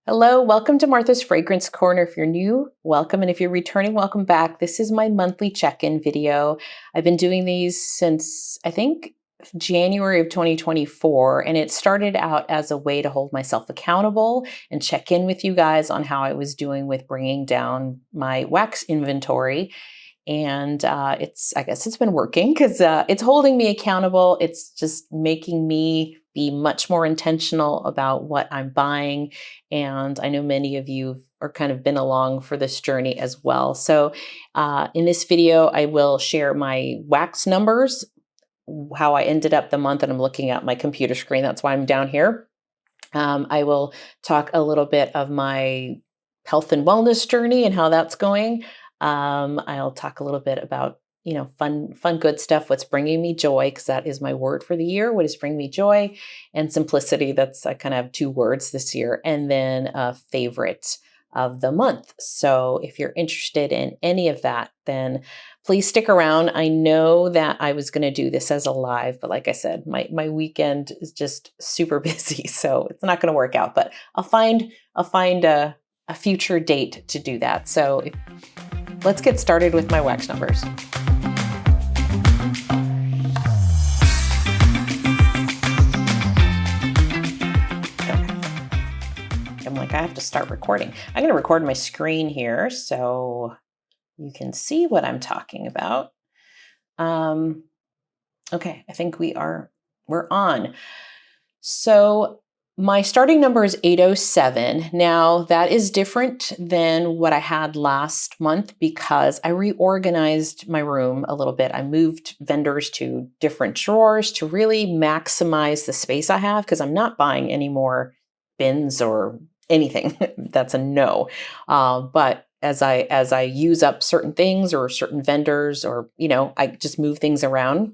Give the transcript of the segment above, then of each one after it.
Hello, welcome to Martha's Fragrance Corner. If you're new, welcome. And if you're returning, welcome back. This is my monthly check-in video. I've been doing these since, I think, January of 2024. And it started out as a way to hold myself accountable and check in with you guys on how I was doing with bringing down my wax inventory. And I guess it's been working because it's holding me accountable. It's just making me be much more intentional about what I'm buying. And I know many of you are kind of been along for this journey as well. So in this video, I will share my wax numbers, how I ended up the month, and I'm looking at my computer screen. That's why I'm down here. I will talk a little bit of my health and wellness journey and how that's going. I'll talk a little bit about, fun, good stuff. What's bringing me joy, because that is my word for the year. What is bringing me joy? And simplicity. That's I kind of have two words this year. And then a favorite of the month. So if you're interested in any of that, then please stick around. I know that I was going to do this as a live, but like I said, my weekend is just super busy, so it's not going to work out. But I'll find a future date to do that. So let's get started with my wax numbers. I'm like, I have to start recording. I'm going to record my screen here so you can see what I'm talking about. Okay, I think we're on. So my starting number is 807. Now that is different than what I had last month because I reorganized my room a little bit. I moved vendors to different drawers to really maximize the space I have because I'm not buying any more bins or anything. That's a no. But as I use up certain things or certain vendors, or I just move things around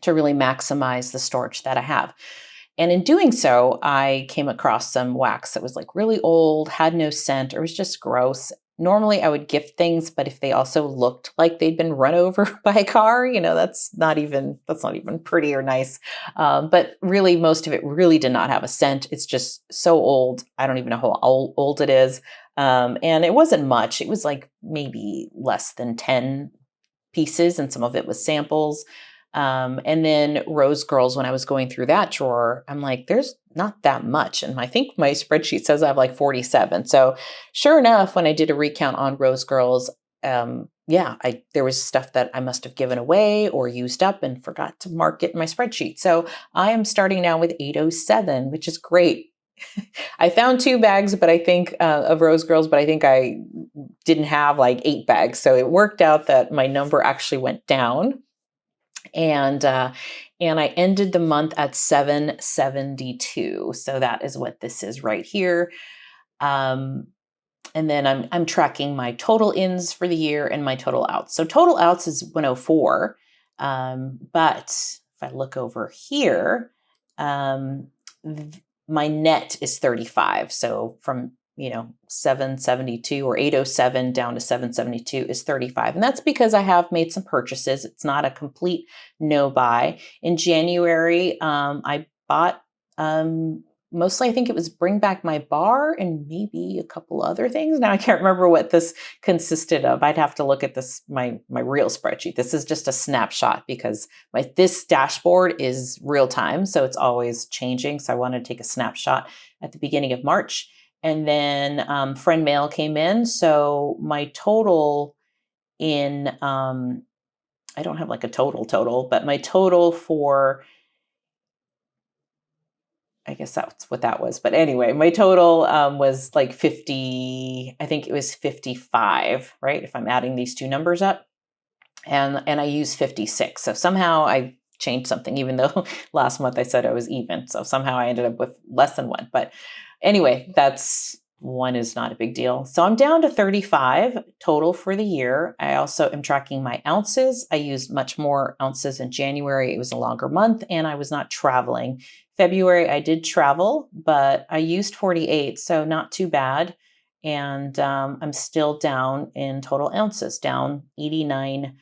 to really maximize the storage that I have. And in doing so, I came across some wax that was like really old, had no scent, or was just gross. Normally I would gift things, but if they also looked like they'd been run over by a car, that's not even pretty or nice. But really, most of it really did not have a scent. It's just so old. I don't even know how old it is. And it wasn't much. It was like maybe less than 10 pieces, and some of it was samples. And then Rose Girls, when I was going through that drawer, I'm like, there's not that much. And I think my spreadsheet says I have like 47. So sure enough, when I did a recount on Rose Girls, there was stuff that I must have given away or used up and forgot to mark it in my spreadsheet. So I am starting now with 807, which is great. I found 2 bags, but I think of Rose Girls, but I think I didn't have like 8 bags. So it worked out that my number actually went down. And I ended the month at 772. So that is what this is right here. And then I'm tracking my total ins for the year and my total outs. So total outs is 104. But if I look over here, my net is 35. So from 772 or 807 down to 772 is 35. And that's because I have made some purchases. It's not a complete no buy. In January, I bought mostly, I think it was Bring Back My Bar and maybe a couple other things. Now I can't remember what this consisted of. I'd have to look at this, my real spreadsheet. This is just a snapshot because this dashboard is real time. So it's always changing. So I wanted to take a snapshot at the beginning of March. And then friend mail came in. So my total in, I don't have like a total, but my total for, I guess that's what that was. But anyway, my total was like 50, I think it was 55, right? If I'm adding these two numbers up. And I used 56. So somehow I changed something, even though last month I said I was even. So somehow I ended up with less than 1. But anyway, that's 1 is not a big deal. So I'm down to 35 total for the year. I also am tracking my ounces. I used much more ounces in January. It was a longer month and I was not traveling. February, I did travel, but I used 48, so not too bad. And I'm still down in total ounces, down 89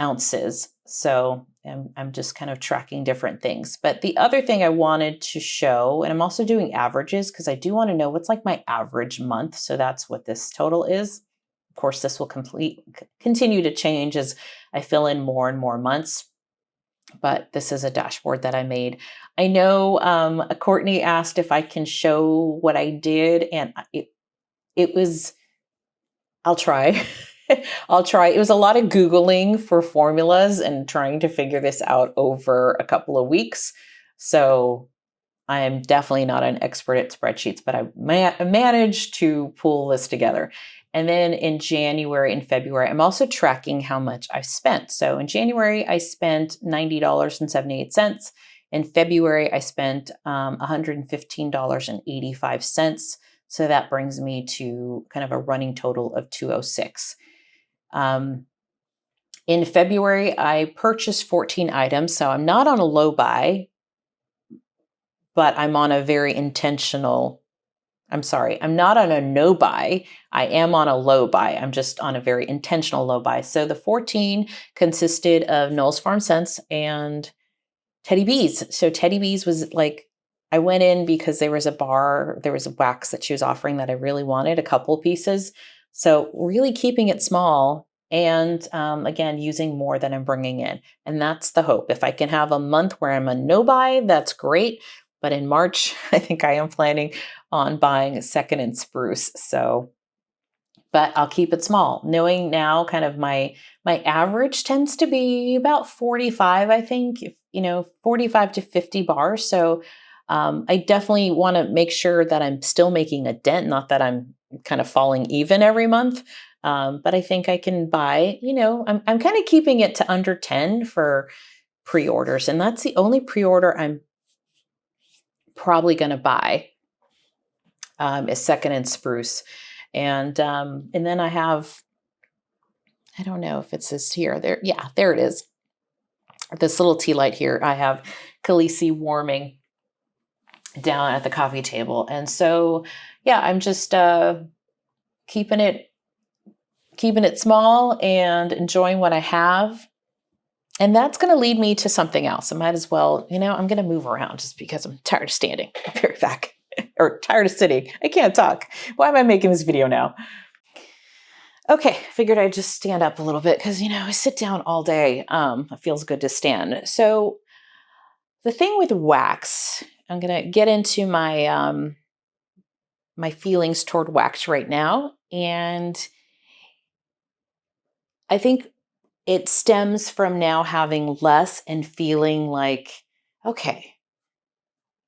ounces. So I'm just kind of tracking different things. But the other thing I wanted to show, and I'm also doing averages because I do want to know what's like my average month. So that's what this total is. Of course, this will continue to change as I fill in more and more months. But this is a dashboard that I made. I know Courtney asked if I can show what I did, and it was, I'll try. I'll try. It was a lot of Googling for formulas and trying to figure this out over a couple of weeks. So I am definitely not an expert at spreadsheets, but I managed to pull this together. And then in January and February, I'm also tracking how much I've spent. So in January, I spent $90.78. In February, I spent $115.85. So that brings me to kind of a running total of $206. In February, I purchased 14 items. So I'm not on a low buy, but I'm on a very intentional, I'm not on a no buy. I am on a low buy. I'm just on a very intentional low buy. So the 14 consisted of Knoll's Farm Scents and Teddy Bees. So Teddy Bees was like, I went in because there was a wax that she was offering that I really wanted, a couple pieces. So really keeping it small and again, using more than I'm bringing in. And that's the hope. If I can have a month where I'm a no buy, that's great. But in March, I think I am planning on buying Second and Spruce. So, but I'll keep it small, knowing now kind of my average tends to be about 45, I think, 45 to 50 bars. So I definitely want to make sure that I'm still making a dent, not that I'm kind of falling even every month. But I think I can buy, I'm kind of keeping it to under 10 for pre-orders. And that's the only pre-order I'm probably going to buy is Second and Spruce. And then I have, I don't know if it says here, there it is. This little tea light here. I have Khaleesi warming down at the coffee table. And so, I'm just keeping it small and enjoying what I have. And that's going to lead me to something else. I might as well, I'm going to move around just because I'm tired of standing. I'll be right back. Or tired of sitting. I can't talk. Why am I making this video now? Okay, figured I'd just stand up a little bit because, I sit down all day. It feels good to stand. So the thing with wax, I'm going to get into my my feelings toward wax right now. And I think it stems from now having less and feeling like, okay,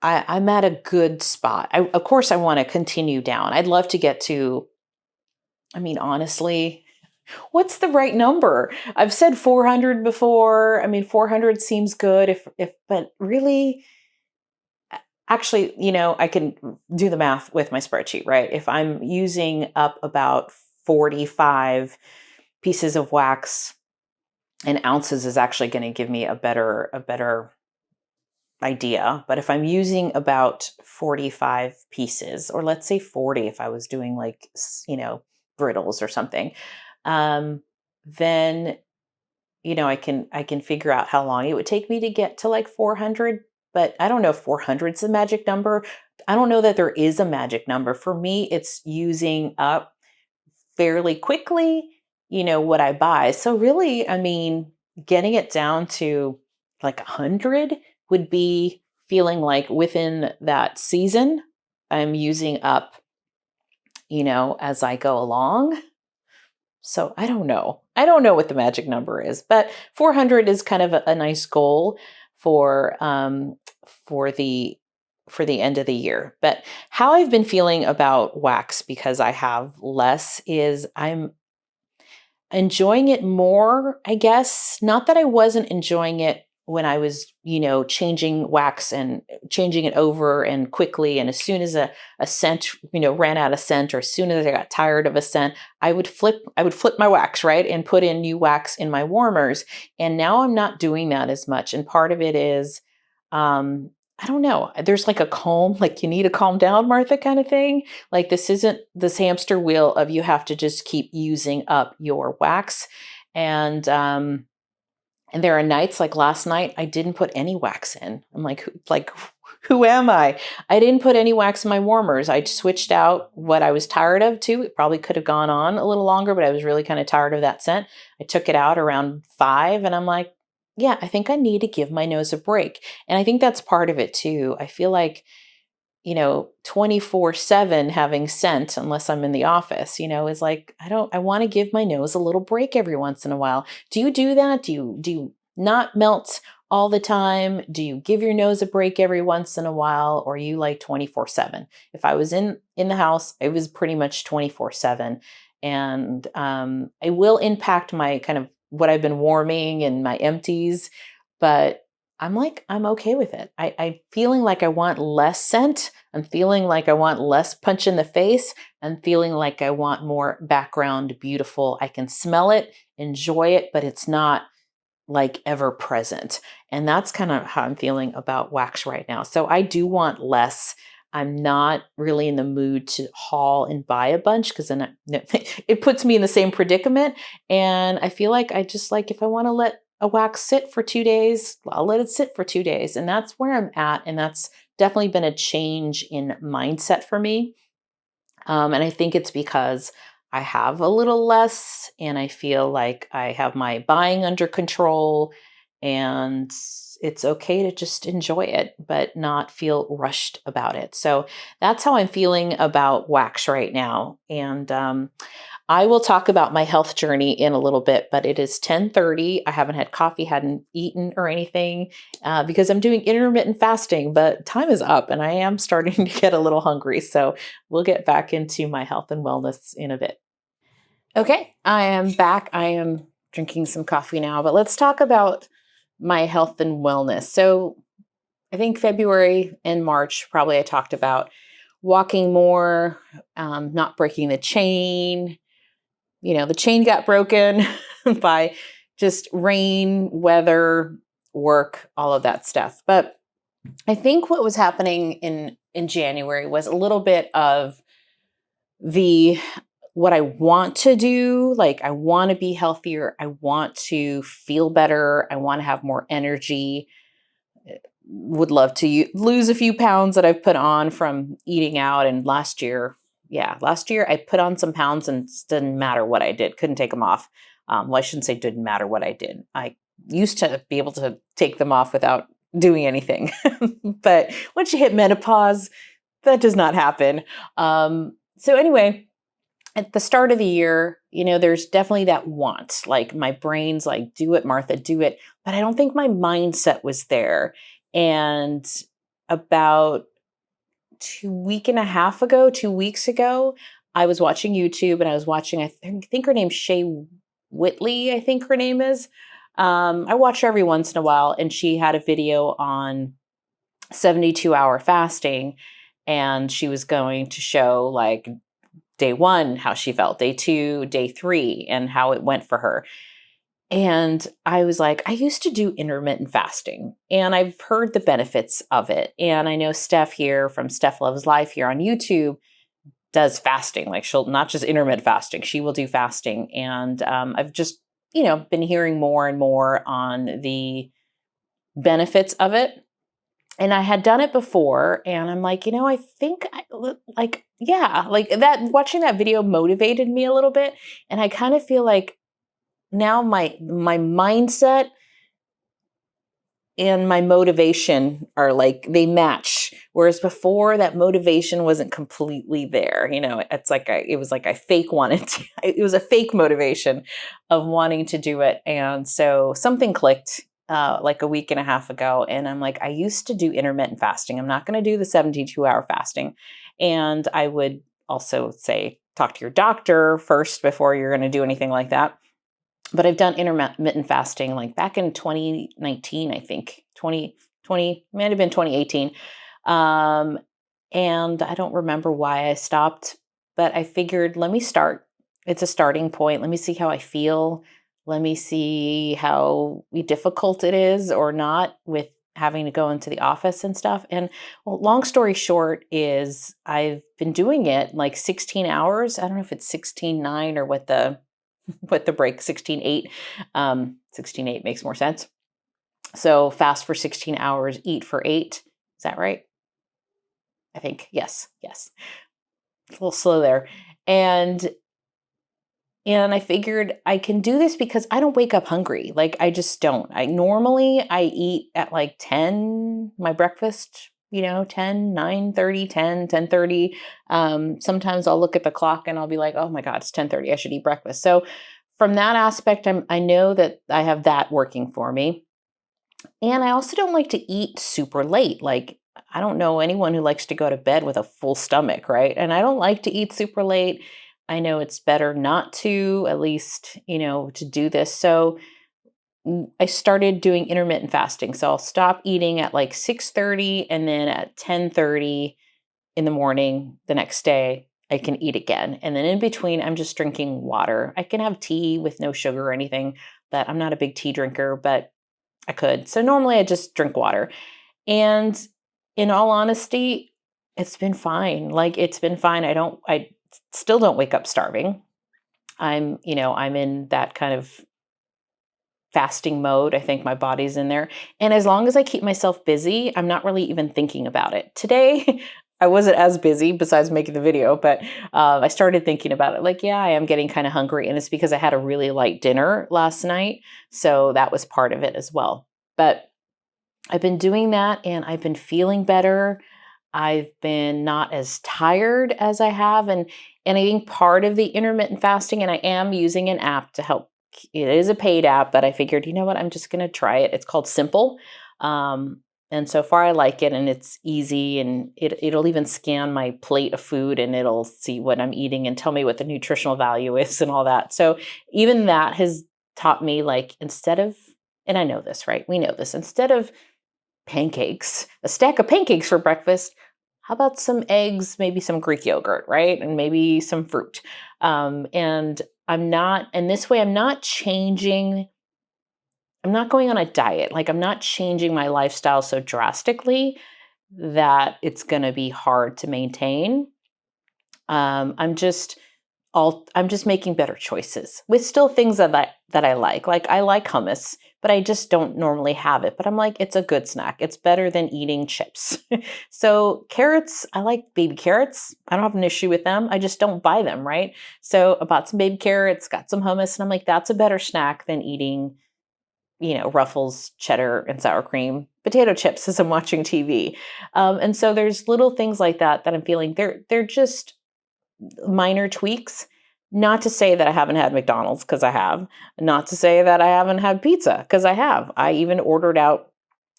I'm at a good spot. Of course, I want to continue down. I'd love to get to, honestly, what's the right number? I've said 400 before. 400 seems good but really, actually, I can do the math with my spreadsheet, right? If I'm using up about 45 pieces of wax, and ounces is actually going to give me a better idea. But if I'm using about 45 pieces, or let's say 40, if I was doing like, brittles or something, then, I can figure out how long it would take me to get to like 400, but I don't know if 400 is the magic number. I don't know that there is a magic number. For me, it's using up fairly quickly, what I buy. So really, getting it down to like 100 would be feeling like within that season, I'm using up, as I go along. So I don't know. I don't know what the magic number is, but 400 is kind of a nice goal for the end of the year. But how I've been feeling about wax because I have less is I'm enjoying it more, I guess. Not that I wasn't enjoying it when I was, changing wax and changing it over and quickly. And as soon as a scent, ran out of scent, or as soon as I got tired of a scent, I would flip my wax, right? And put in new wax in my warmers. And now I'm not doing that as much. And part of it is, I don't know. There's like a calm, like you need to calm down, Martha, kind of thing. Like this isn't this hamster wheel of you have to just keep using up your wax. And And there are nights like last night, I didn't put any wax in. I'm like, who am I? I didn't put any wax in my warmers. I switched out what I was tired of too. It probably could have gone on a little longer, but I was really kind of tired of that scent. I took it out around 5 and I'm like, yeah, I think I need to give my nose a break. And I think that's part of it too. I feel like, 24/7 having scent, unless I'm in the office, is like, I want to give my nose a little break every once in a while. Do you do that? Do you not melt all the time? Do you give your nose a break every once in a while? Or are you like 24/7? If I was in the house, it was pretty much 24/7. And it will impact my kind of what I've been warming and my empties, but I'm okay with it. I'm feeling like I want less scent. I'm feeling like I want less punch in the face. I'm feeling like I want more background beautiful. I can smell it, enjoy it, but it's not like ever present. And that's kind of how I'm feeling about wax right now. So I do want less. I'm not really in the mood to haul and buy a bunch because then it puts me in the same predicament. And I feel like I just like, if I want to let a wax sit for 2 days, I'll let it sit for 2 days. And that's where I'm at. And that's definitely been a change in mindset for me. And I think it's because I have a little less and I feel like I have my buying under control, and it's okay to just enjoy it, but not feel rushed about it. So that's how I'm feeling about wax right now. And I will talk about my health journey in a little bit, but it is 10:30. I haven't had coffee, hadn't eaten or anything because I'm doing intermittent fasting, but time is up and I am starting to get a little hungry. So we'll get back into my health and wellness in a bit. Okay, I am back. I am drinking some coffee now, but let's talk about my health and wellness. So I think February and March, probably I talked about walking more, not breaking the chain. The chain got broken by just rain, weather, work, all of that stuff. But I think what was happening in January was a little bit of the what I want to do. Like, I want to be healthier. I want to feel better. I want to have more energy. Would love to lose a few pounds that I've put on from eating out. And last year I put on some pounds and it didn't matter what I did. Couldn't take them off. Well, I shouldn't say didn't matter what I did. I used to be able to take them off without doing anything. But once you hit menopause, that does not happen. So anyway, at the start of the year, there's definitely that want. Like, my brain's like, do it, Martha, do it. But I don't think my mindset was there. And about 2 weeks ago, I was watching YouTube and I was watching, I think her name's Shay Whitley, I think her name is. I watch her every once in a while, and she had a video on 72-hour fasting. And she was going to show like day 1, how she felt, day 2, day 3, and how it went for her. And I was like, I used to do intermittent fasting and I've heard the benefits of it. And I know Steph here from Steph Loves Life here on YouTube does fasting. Like, she'll not just intermittent fasting, she will do fasting. And I've just, been hearing more and more on the benefits of it. And I had done it before and I'm like, I think like that, watching that video motivated me a little bit. And I kind of feel like now my mindset and my motivation are like, they match. Whereas before, that motivation wasn't completely there. It's like it was like I fake wanted to, it was a fake motivation of wanting to do it. And so something clicked like a week and a half ago. And I'm like, I used to do intermittent fasting. I'm not going to do the 72-hour fasting. And I would also say, talk to your doctor first before you're going to do anything like that. But I've done intermittent fasting like back in 2019, I think 2020, might have been 2018. And I don't remember why I stopped, but I figured, let me start. It's a starting point. Let me see how I feel. Let me see how difficult it is or not with having to go into the office and stuff. And well, long story short is I've been doing it like 16 hours. I don't know if it's 16.9 or what the break, 16.8. 16-8 makes more sense. So fast for 16 hours, eat for 8. Is that right? I think, yes. A little slow there. And I figured I can do this because I don't wake up hungry. Like I just don't. I eat at like 10, my breakfast, 10, 9:30, 10, 10:30. Sometimes I'll look at the clock and I'll be like, oh my God, it's 10:30. I should eat breakfast. So from that aspect, I know that I have that working for me. And I also don't like to eat super late. Like I don't know anyone who likes to go to bed with a full stomach, right? And I don't like to eat super late. I know it's better not to, at least, to do this. So I started doing intermittent fasting. So I'll stop eating at like 6:30 and then at 10:30 in the morning the next day I can eat again. And then in between I'm just drinking water. I can have tea with no sugar or anything, but I'm not a big tea drinker, but I could. So normally I just drink water. And in all honesty, it's been fine. Like it's been fine. I still don't wake up starving. I'm in that kind of fasting mode. I think my body's in there. And as long as I keep myself busy, I'm not really even thinking about it. Today, I wasn't as busy besides making the video, but I started thinking about it. Like, yeah, I am getting kind of hungry. And it's because I had a really light dinner last night. So that was part of it as well. But I've been doing that and I've been feeling better. I've been not as tired as I have. And I think part of the intermittent fasting, and I am using an app to help. It is a paid app, but I figured, you know what, I'm just going to try it. It's called Simple. And so far I like it and it's easy and it'll even scan my plate of food and it'll see what I'm eating and tell me what the nutritional value is and all that. So even that has taught me, like, instead of, and I know this, right? We know this, instead of pancakes, a stack of pancakes for breakfast, how about some eggs, maybe some Greek yogurt, right? And maybe some fruit. And this way I'm not changing, I'm not going on a diet. Like I'm not changing my lifestyle so drastically that it's going to be hard to maintain. I'm just I'm just making better choices with still things that I like. Like I like hummus, but I just don't normally have it. But I'm like, it's a good snack. It's better than eating chips. So carrots, I like baby carrots. I don't have an issue with them. I just don't buy them, right? So I bought some baby carrots, got some hummus, and I'm like, that's a better snack than eating, Ruffles, cheddar, and sour cream, potato chips as I'm watching TV. And so there's little things like that I'm feeling. They're just minor tweaks. Not to say that I haven't had McDonald's, because I have. Not to say that I haven't had pizza, because I have. I even ordered out,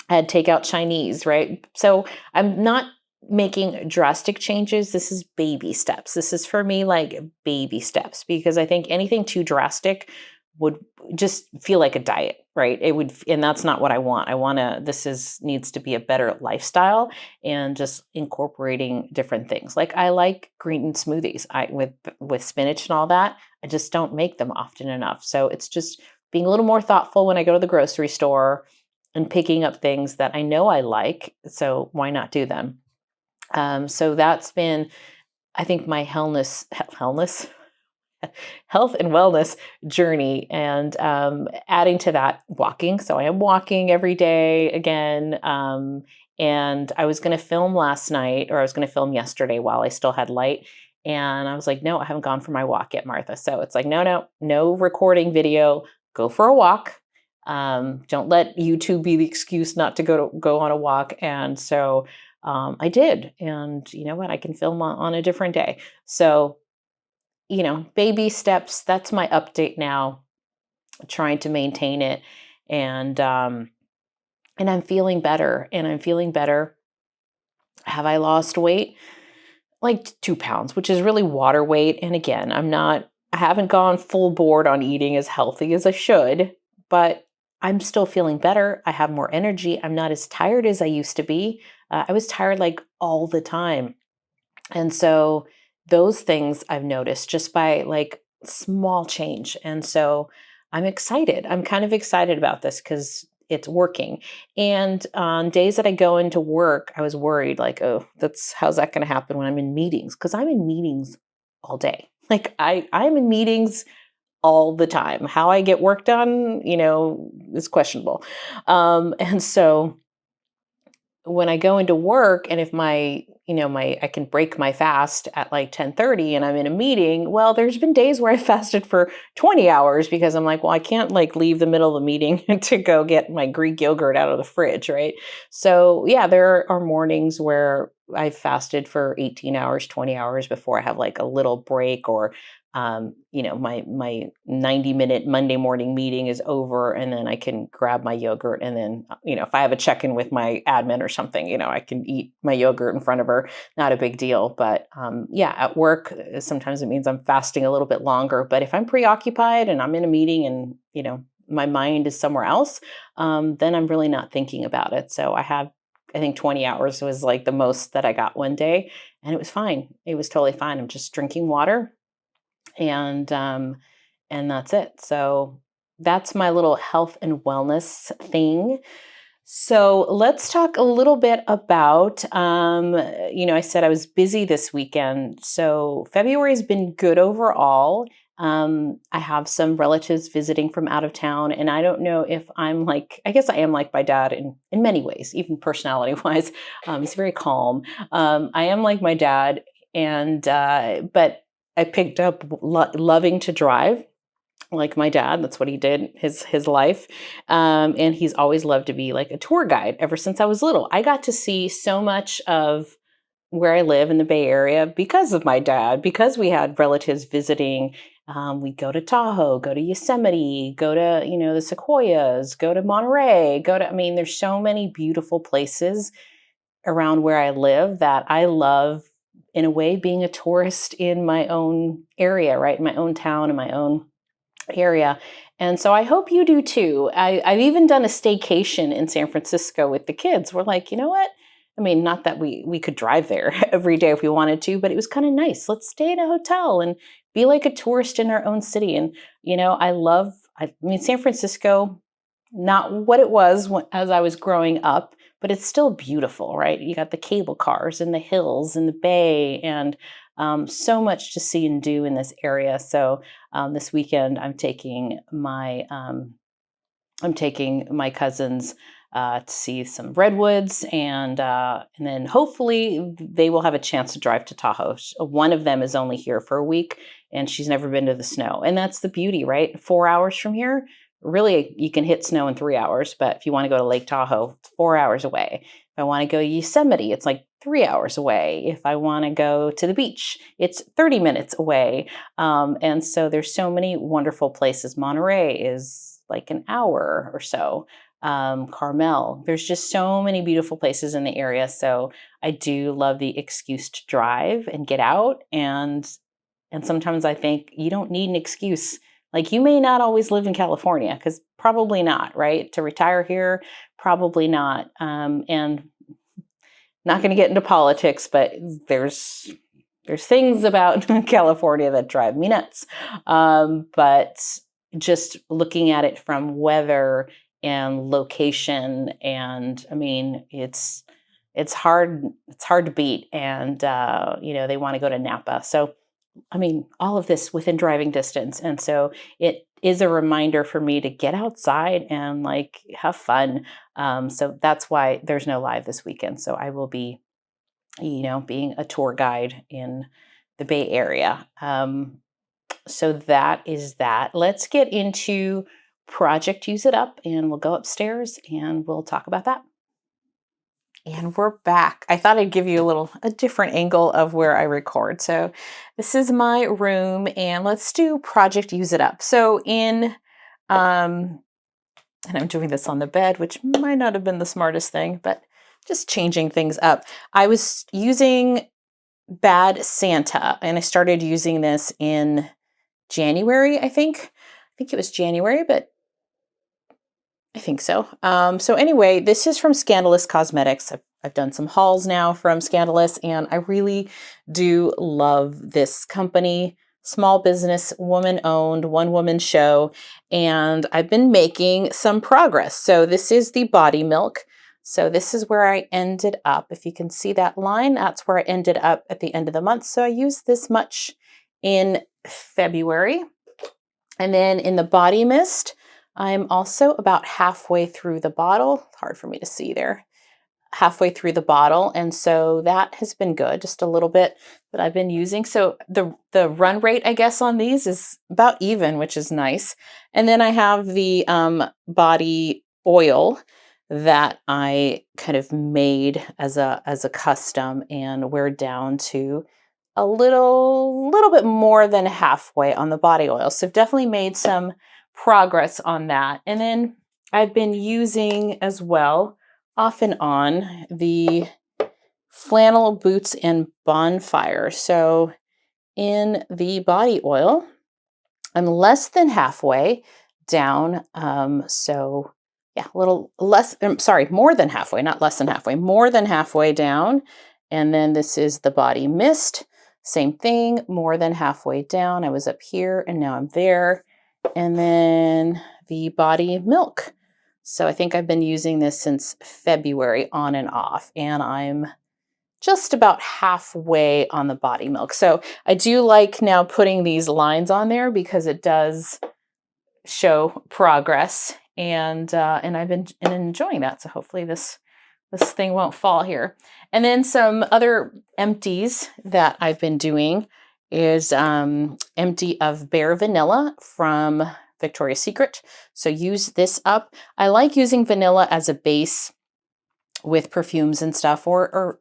I had takeout Chinese, right? So I'm not making drastic changes. This is baby steps. This is for me like baby steps, because I think anything too drastic would just feel like a diet, right? It would, and that's not what I want. Needs to be a better lifestyle and just incorporating different things. Like I like green smoothies with spinach and all that. I just don't make them often enough. So it's just being a little more thoughtful when I go to the grocery store and picking up things that I know I like. So why not do them? So that's been, I think, my health and wellness journey, and adding to that, walking. So I am walking every day again. And I was going to film last night, or I was going to film yesterday while I still had light. And I was like, no, I haven't gone for my walk yet, Martha. So it's like, no recording video. Go for a walk. Don't let YouTube be the excuse not to go on a walk. And so I did. And you know what? I can film on a different day. So baby steps. That's my update now, trying to maintain it. And I'm feeling better. Have I lost weight? Like 2 pounds, which is really water weight. And again, I haven't gone full board on eating as healthy as I should, but I'm still feeling better. I have more energy. I'm not as tired as I used to be. I was tired like all the time. And so those things I've noticed just by like small change. And so I'm excited. I'm kind of excited about this because it's working. And on days that I go into work, I was worried, like, oh, how's that going to happen when I'm in meetings? Because I'm in meetings all day. Like I'm in meetings all the time. How I get work done, is questionable. And so when I go into work, and if I can break my fast at like 10:30 and I'm in a meeting, well, there's been days where I fasted for 20 hours because I'm like, well, I can't like leave the middle of the meeting to go get my Greek yogurt out of the fridge, right? So yeah, there are mornings where I fasted for 18 hours, 20 hours before I have like a little break, or my 90-minute Monday morning meeting is over, and then I can grab my yogurt, and then if I have a check-in with my admin or something, I can eat my yogurt in front of her. Not a big deal. But yeah, at work, sometimes it means I'm fasting a little bit longer. But if I'm preoccupied and I'm in a meeting and my mind is somewhere else, then I'm really not thinking about it. So I think 20 hours was like the most that I got one day, and it was fine. It was totally fine. I'm just drinking water, and that's it. So that's my little health and wellness thing. So let's talk a little bit about, I said I was busy this weekend. So February has been good overall. I have some relatives visiting from out of town, and I don't know if I guess I am like my dad in many ways, even personality wise. He's very calm. I am like my dad, but I picked up loving to drive like my dad. That's what he did his life. And he's always loved to be like a tour guide ever since I was little. I got to see so much of where I live in the Bay Area because of my dad, because we had relatives visiting. We'd go to Tahoe, go to Yosemite, go to, the Sequoias, go to Monterey, there's so many beautiful places around where I live that I love, in a way, being a tourist in my own area, right? In my own town, in my own area. And so I hope you do too. I've even done a staycation in San Francisco with the kids. We're like, you know what? Not that we could drive there every day if we wanted to, but it was kind of nice. Let's stay in a hotel and be like a tourist in our own city. And San Francisco, not what it was as I was growing up, but it's still beautiful, right? You got the cable cars and the hills and the bay, and so much to see and do in this area. So this weekend, I'm taking my cousins to see some redwoods, and then hopefully they will have a chance to drive to Tahoe. One of them is only here for a week, and she's never been to the snow, and that's the beauty, right? 4 hours from here. Really, you can hit snow in 3 hours, but if you want to go to Lake Tahoe, it's 4 hours away. If I want to go to Yosemite, it's like 3 hours away. If I want to go to the beach, it's 30 minutes away. And so there's so many wonderful places. Monterey is like an hour or so. Carmel. There's just so many beautiful places in the area. So I do love the excuse to drive and get out. And sometimes I think you don't need an excuse. Like, you may not always live in California, because probably not, right? To retire here, probably not. And not going to get into politics, but there's things about California that drive me nuts. But just looking at it from weather and location, and it's hard to beat. And they want to go to Napa, so all of this within driving distance. And so it is a reminder for me to get outside and like have fun. So that's why there's no live this weekend. So I will be, being a tour guide in the Bay Area. So that is that. Let's get into Project Use It Up, and we'll go upstairs and we'll talk about that. And we're back. I thought I'd give you a different angle of where I record. So this is my room, and let's do Project Use It Up. So and I'm doing this on the bed, which might not have been the smartest thing, but just changing things up. I was using Bad Santa, and I started using this in January, I think. I think it was January, but I think so. So anyway, this is from Scandalous Cosmetics. I've done some hauls now from Scandalous, and I really do love this company. Small business, woman-owned, one-woman show, and I've been making some progress. So this is the body milk. So this is where I ended up. If you can see that line, that's where I ended up at the end of the month. So I used this much in February. And then in the body mist, I'm also about halfway through the bottle. Hard for me to see there. Halfway through the bottle, and so that has been good, just a little bit that I've been using. So the run rate, I guess, on these is about even, which is nice. And then I have the body oil that I kind of made as a custom, and we're down to a little bit more than halfway on the body oil. So I've definitely made some progress on that. And then I've been using as well, off and on, the flannel boots and bonfire. So in the body oil, I'm less than halfway down. So yeah, a little less, sorry, more than halfway, not less than halfway, more than halfway down. And then this is the body mist. Same thing, more than halfway down. I was up here and now I'm there. And then the body milk. So I think I've been using this since February on and off, and I'm just about halfway on the body milk. So I do like now putting these lines on there because it does show progress, and I've been enjoying that. So hopefully this thing won't fall here. And then some other empties that I've been doing is empty of Bare Vanilla from Victoria's Secret. So use this up. I like using vanilla as a base with perfumes and stuff, or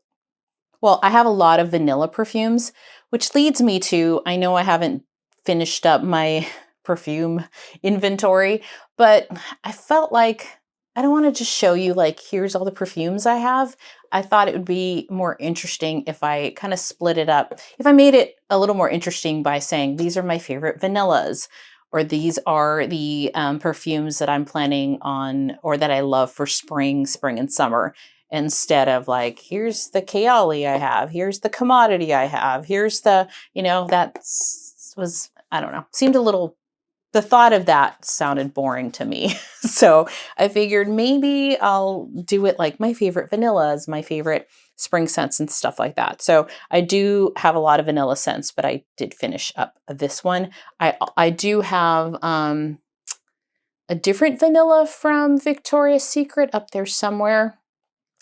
well, I have a lot of vanilla perfumes, which leads me to, I know I haven't finished up my perfume inventory, but I felt like I don't want to just show you like, here's all the perfumes I have. I thought it would be more interesting if I kind of split it up. If I made it a little more interesting by saying, these are my favorite vanillas, or these are the perfumes that I'm planning on, or that I love for spring and summer, instead of like, here's the Kayali I have, here's the commodity I have, here's the, that was, I don't know, seemed a little, the thought of that sounded boring to me. So I figured maybe I'll do it like my favorite vanillas, my favorite spring scents and stuff like that. So I do have a lot of vanilla scents, but I did finish up this one. I do have a different vanilla from Victoria's Secret up there somewhere.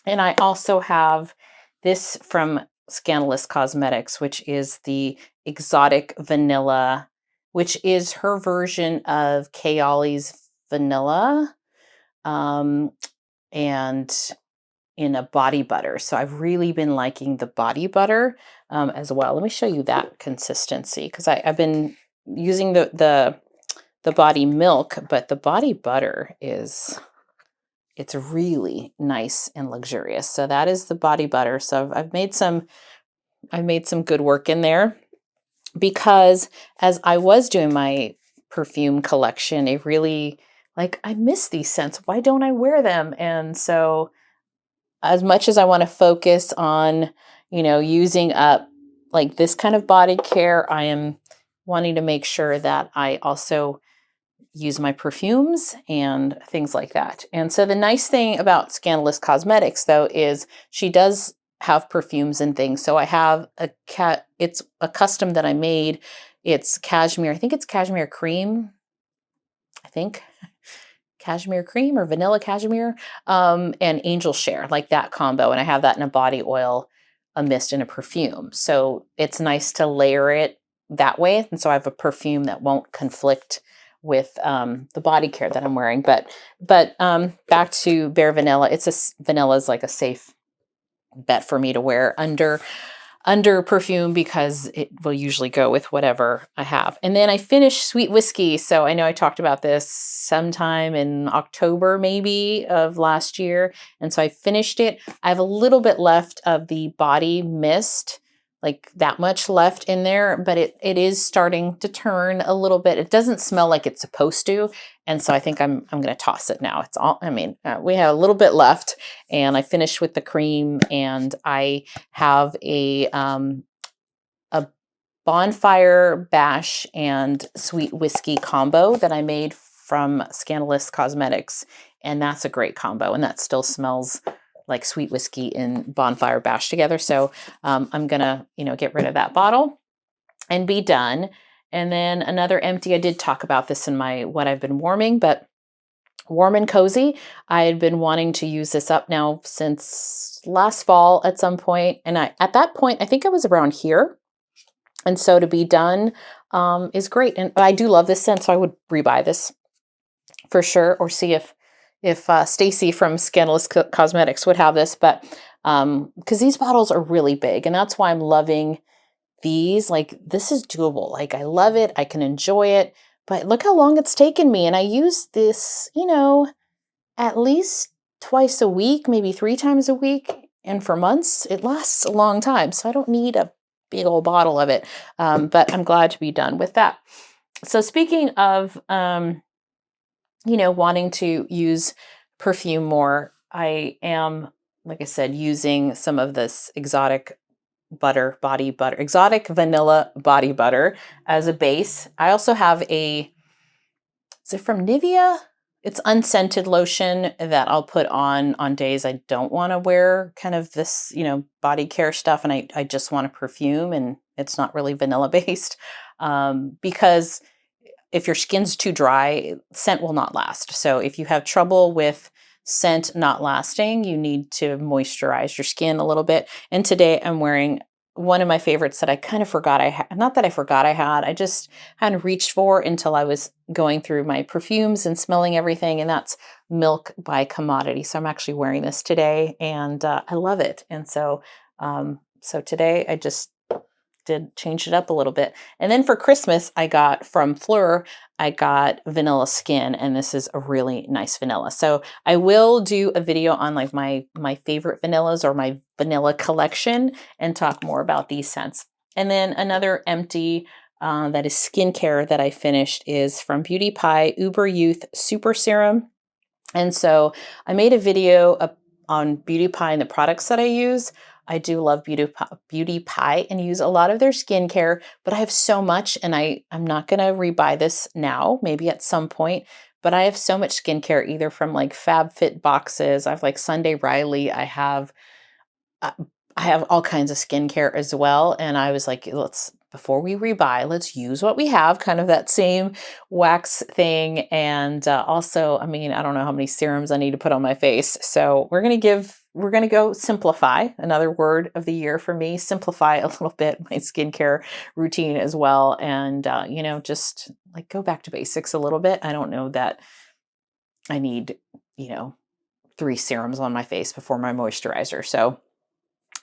And I also have this from Scandalous Cosmetics, which is the Exotic Vanilla, which is her version of Kayali's Vanilla, and in a body butter. So I've really been liking the body butter as well. Let me show you that consistency, because I've been using the body milk, but the body butter is... it's really nice and luxurious. So that is the body butter. So I've made some good work in there, because as I was doing my perfume collection, it really, like, I miss these scents. Why don't I wear them? And so as much as I want to focus on, using up like this kind of body care, I am wanting to make sure that I also use my perfumes and things like that. And so the nice thing about Scandalous Cosmetics, though, is she does have perfumes and things. So I have it's a custom that I made. It's cashmere. I think it's cashmere cream. I think cashmere cream or vanilla cashmere, and angel share, like that combo. And I have that in a body oil, a mist, and a perfume. So it's nice to layer it that way. And so I have a perfume that won't conflict with the body care that I'm wearing. But back to Bare Vanilla, vanilla is like a safe bet for me to wear under perfume, because it will usually go with whatever I have. And then I finished Sweet Whiskey. So I know I talked about this sometime in October maybe of last year. And so I finished it. I have a little bit left of the body mist, like that much left in there, but it is starting to turn a little bit. It doesn't smell like it's supposed to. And so I think I'm going to toss it now. It's all, we have a little bit left, and I finished with the cream, and I have a bonfire bash and sweet whiskey combo that I made from Scandalous Cosmetics. And that's a great combo. And that still smells like sweet whiskey and bonfire bash together. So I'm going to, get rid of that bottle and be done. And then another empty, I did talk about this in my what I've been warming, but Warm and Cozy. I had been wanting to use this up now since last fall at some point. And at that point, I think I was around here. And so to be done is great. And I do love this scent, so I would rebuy this for sure, or see if Stacy from Scandalous Cosmetics would have this. But because these bottles are really big, and that's why I'm loving these. Like, this is doable. Like, I love it. I can enjoy it. But look how long it's taken me. And I use this, at least twice a week, maybe 3 times a week. And for months, it lasts a long time. So I don't need a big old bottle of it. But I'm glad to be done with that. So speaking of, wanting to use perfume more, I am, like I said, using some of this exotic vanilla body butter as a base. I also have is it from Nivea? It's unscented lotion that I'll put on days I don't want to wear kind of this, body care stuff, and I just want a perfume, and it's not really vanilla based, because if your skin's too dry, scent will not last. So if you have trouble with scent not lasting, you need to moisturize your skin a little bit. And today I'm wearing one of my favorites that I kind of forgot I had. Not that I forgot I had, I just hadn't reached for until I was going through my perfumes and smelling everything, and that's Milk by Commodity. So I'm actually wearing this today, and I love it. And so today I just did change it up a little bit. And then for Christmas, I got from Fleur, I got Vanilla Skin, and this is a really nice vanilla. So I will do a video on like my favorite vanillas or my vanilla collection and talk more about these scents. And then another empty that is skincare that I finished is from Beauty Pie Uber Youth Super Serum. And so I made a video on Beauty Pie and the products that I use. I do love Beauty Pie and use a lot of their skincare, but I have so much, and I'm not going to rebuy this now, maybe at some point, but I have so much skincare, either from like FabFit boxes. I have like Sunday Riley. I have all kinds of skincare as well. And I was like, before we rebuy, let's use what we have, kind of that same wax thing. And also, I don't know how many serums I need to put on my face. So we're going to go simplify, another word of the year for me, simplify a little bit my skincare routine as well. And, just like go back to basics a little bit. I don't know that I need, 3 serums on my face before my moisturizer. So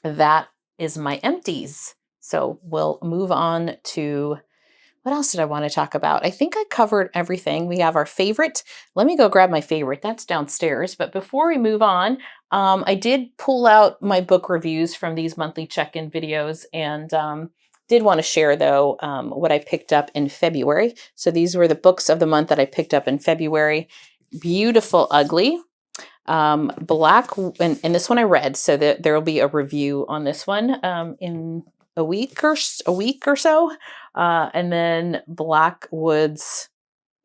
that is my empties. So we'll move on to, what else did I want to talk about? I think I covered everything. We have our favorite. Let me go grab my favorite. That's downstairs. But before we move on, I did pull out my book reviews from these monthly check-in videos, and did want to share, though, what I picked up in February. So these were the books of the month that I picked up in February. Beautiful Ugly. Black, and this one I read, so that there will be a review on this one in a week or so. And then Blackwood's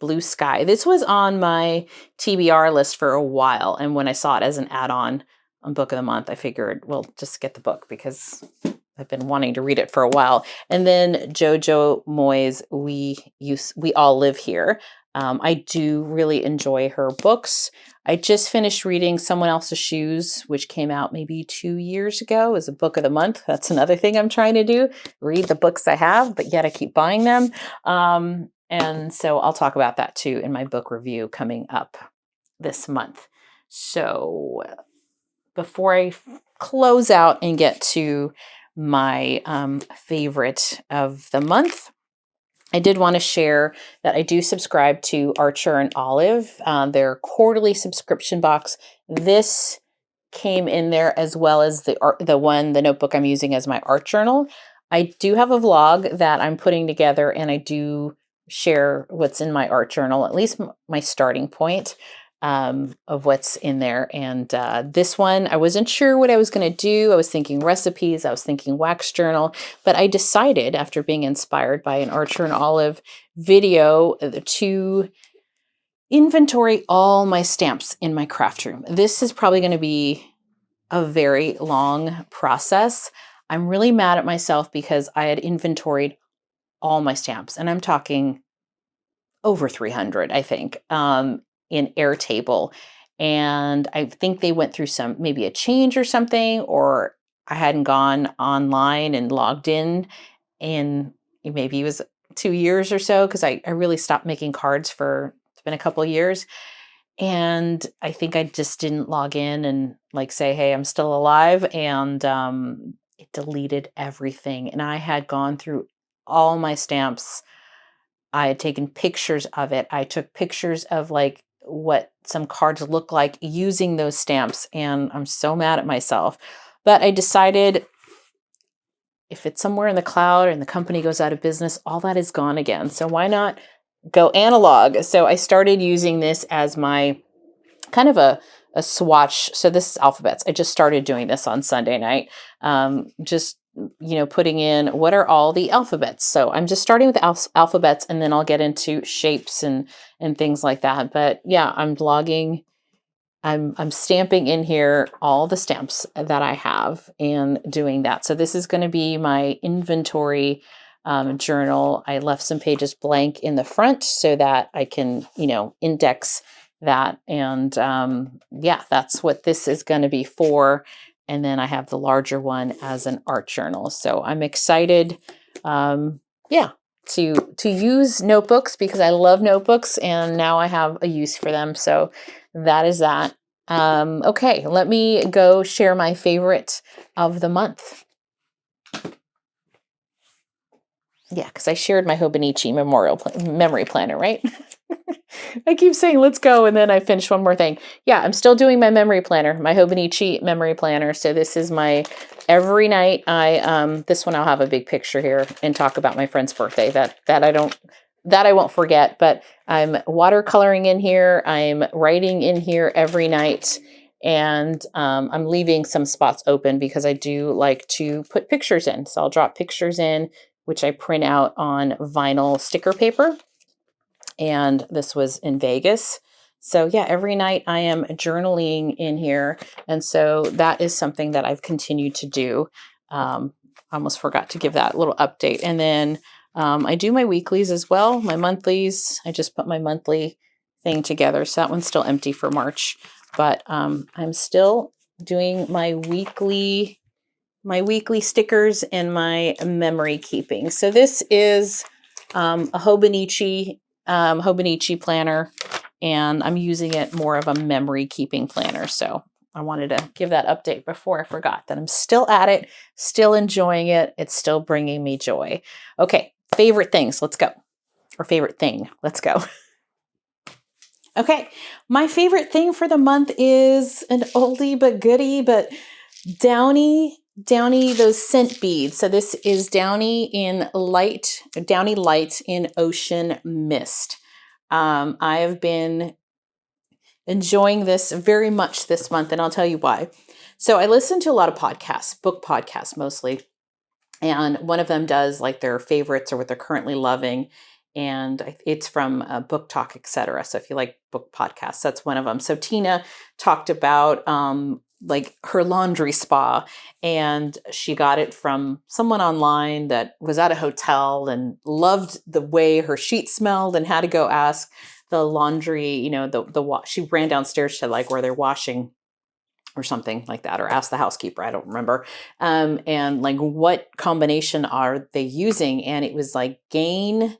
Blue Sky. This was on my TBR list for a while, and when I saw it as an add-on on Book of the Month, I figured, well, just get the book because I've been wanting to read it for a while. And then Jojo Moyes' We All Live Here. I do really enjoy her books. I just finished reading Someone Else's Shoes, which came out maybe 2 years ago as a book of the month. That's another thing I'm trying to do, read the books I have, but yet I keep buying them. And so I'll talk about that too in my book review coming up this month. So before I close out and get to my favorite of the month, I did want to share that I do subscribe to Archer and Olive, their quarterly subscription box. This came in there as well as the notebook I'm using as my art journal. I do have a vlog that I'm putting together, and I do share what's in my art journal, at least my starting point of what's in there. And this one, I wasn't sure what I was going to do. I was thinking recipes, I was thinking wax journal, but I decided, after being inspired by an Archer and Olive video, to inventory all my stamps in my craft room. This is probably going to be a very long process. I'm really mad at myself because I had inventoried all my stamps, and I'm talking over 300, I think, in Airtable. And I think they went through maybe a change or something, or I hadn't gone online and logged in maybe it was 2 years or so, because I really stopped making cards it's been a couple of years. And I think I just didn't log in and like say, hey, I'm still alive. And it deleted everything. And I had gone through all my stamps. I had taken pictures of it. I took pictures of like what some cards look like using those stamps. And I'm so mad at myself. But I decided if it's somewhere in the cloud and the company goes out of business, all that is gone again. So why not go analog? So I started using this as my kind of a swatch. So this is alphabets. I just started doing this on Sunday night. Just, putting in what are all the alphabets. So I'm just starting with alphabets, and then I'll get into shapes and things like that. But yeah, I'm stamping in here all the stamps that I have and doing that. So this is going to be my inventory journal. I left some pages blank in the front so that I can, index that. And yeah, that's what this is going to be for. And then I have the larger one as an art journal. So I'm excited. Yeah, to use notebooks because I love notebooks, and now I have a use for them. So that is that. Okay, let me go share my favorite of the month. Yeah, because I shared my Hobonichi memory planner, right? I keep saying let's go, and then I finish one more thing. Yeah, I'm still doing my memory planner, my Hobonichi memory planner. So this is my every night. This one I'll have a big picture here and talk about my friend's birthday. That I won't forget. But I'm watercoloring in here. I'm writing in here every night. And I'm leaving some spots open because I do like to put pictures in. So I'll drop pictures in, which I print out on vinyl sticker paper. And this was in Vegas. So yeah, every night I am journaling in here. And so that is something that I've continued to do. I almost forgot to give that little update. And then I do my weeklies as well, my monthlies. I just put my monthly thing together. So that one's still empty for March. But I'm still doing my weekly stickers and my memory keeping. So this is a Hobonichi planner, and I'm using it more of a memory keeping planner. So I wanted to give that update before I forgot that I'm still at it, still enjoying it. It's still bringing me joy. Okay, favorite things. Let's go. Or favorite thing. Let's go. Okay, my favorite thing for the month is an oldie but goodie, but Downy, those scent beads. So this is Downy Light in Ocean Mist. I have been enjoying this very much this month, and I'll tell you why. So I listen to a lot of podcasts, book podcasts mostly, and one of them does like their favorites or what they're currently loving. And it's from Book Talk, etc. So if you like book podcasts, that's one of them. So Tina talked about like her laundry spa, and she got it from someone online that was at a hotel and loved the way her sheet smelled and had to go ask the laundry, she ran downstairs to like where they're washing or something like that, or ask the housekeeper. I don't remember. And like, what combination are they using? And it was like Gain,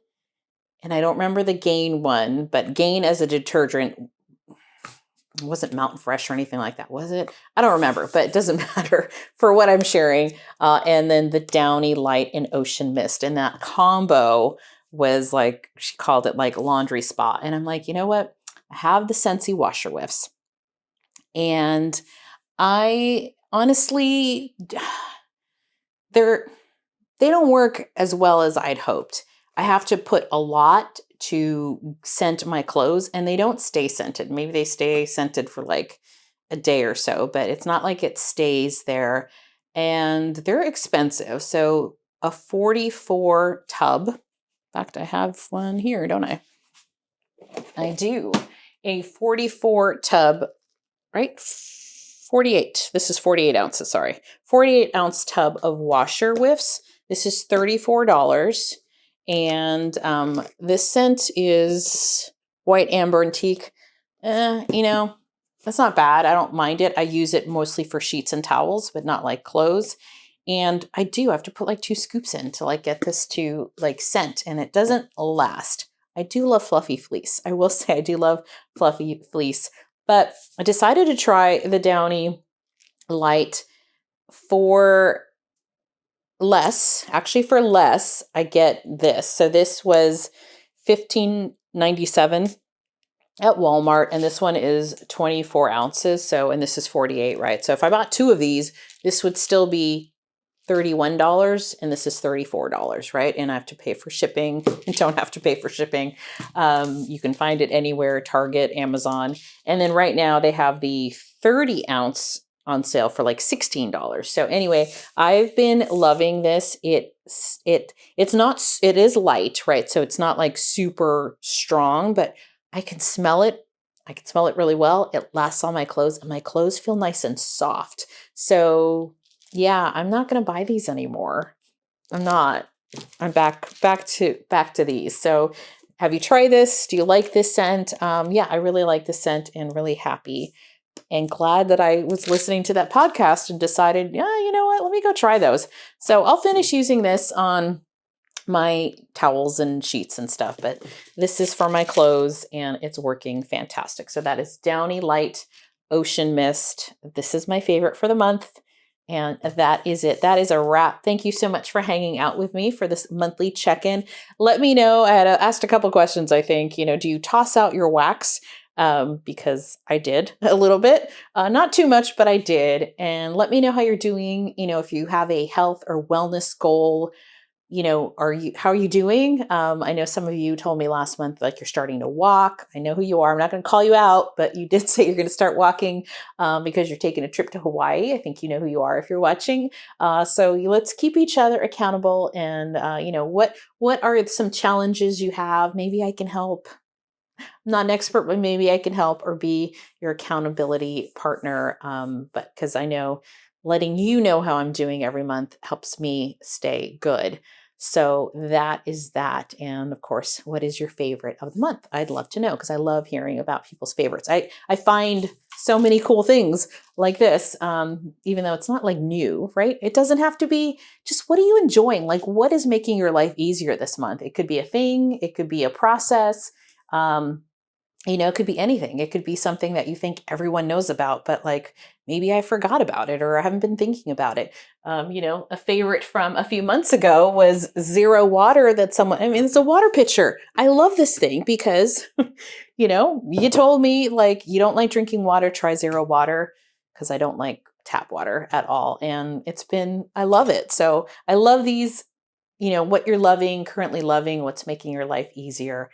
and I don't remember the Gain one, but Gain as a detergent. It wasn't Mountain Fresh or anything like that, was it? I don't remember, but it doesn't matter for what I'm sharing. And then the Downy Light in Ocean Mist, and that combo was like, she called it like laundry spa. And I'm like, you know what? I have the Scentsy washer whiffs, and I honestly, they don't work as well as I'd hoped. I have to put a lot to scent my clothes, and they don't stay scented. Maybe they stay scented for like a day or so, but it's not like it stays there. And they're expensive. So a 44 tub, in fact, I have one here, don't I? I do. A 44 tub, right? 48. This is 48 ounces, sorry. 48 ounce tub of washer whiffs. This is $34. And this scent is White Amber Antique. That's not bad. I don't mind it. I use it mostly for sheets and towels, but not like clothes. And I have to put like 2 scoops in to like get this to like scent, and it doesn't last. I do love fluffy fleece. I will say I do love fluffy fleece, but I decided to try the Downy Light for less. Actually, for less, I get this. So this was $15.97 at Walmart, and this one is 24 ounces. So, and this is 48, right? So if I bought 2 of these, this would still be $31, and this is $34, right? And I have to pay for shipping and don't have to pay for shipping. You can find it anywhere, Target, Amazon. And then right now they have the 30 ounce on sale for like $16. So anyway, I've been loving this. It is light, right? So it's not like super strong, but I can smell it. I can smell it really well. It lasts on my clothes, and my clothes feel nice and soft. So yeah, I'm not going to buy these anymore. I'm not. I'm back to these. So have you tried this? Do you like this scent? Yeah, I really like this scent and really happy and glad that I was listening to that podcast and decided, yeah, you know what? Let me go try those. So I'll finish using this on my towels and sheets and stuff, but this is for my clothes and it's working fantastic. So that is Downy Light Ocean Mist. This is my favorite for the month. And that is it. That is a wrap. Thank you so much for hanging out with me for this monthly check-in. Let me know. I had asked a couple questions, I think. Do you toss out your wax? Because I did a little bit, not too much, but I did. And let me know how you're doing. If you have a health or wellness goal, how are you doing? I know some of you told me last month, like you're starting to walk. I know who you are. I'm not going to call you out, but you did say you're going to start walking because you're taking a trip to Hawaii. I think you know who you are if you're watching. So let's keep each other accountable. And what are some challenges you have? Maybe I can help. I'm not an expert, but maybe I can help or be your accountability partner. But because I know letting you know how I'm doing every month helps me stay good. So that is that. And of course, what is your favorite of the month? I'd love to know because I love hearing about people's favorites. I find so many cool things like this, even though it's not like new, right? It doesn't have to be just what are you enjoying? Like what is making your life easier this month? It could be a thing. It could be a process. It could be anything. It could be something that you think everyone knows about, but like maybe I forgot about it or I haven't been thinking about it. A favorite from a few months ago was Zero Water it's a water pitcher. I love this thing because, you told me like you don't like drinking water, try Zero Water because I don't like tap water at all. And I love it. So I love these, what you're currently loving, what's making your life easier.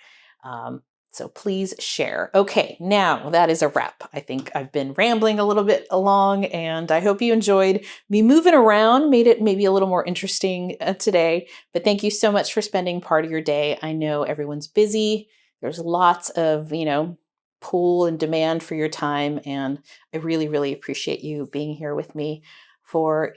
So please share. Okay, now that is a wrap. I think I've been rambling a little bit along, and I hope you enjoyed me moving around, made it maybe a little more interesting today. But thank you so much for spending part of your day. I know everyone's busy. There's lots of, pull and demand for your time, and I really, really appreciate you being here with me for,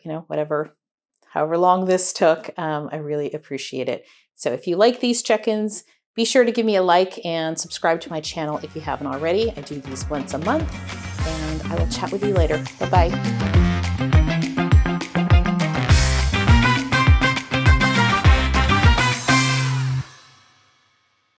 however long this took. I really appreciate it. So if you like these check-ins, be sure to give me a like and subscribe to my channel if you haven't already. I do these once a month, and I will chat with you later. Bye-bye.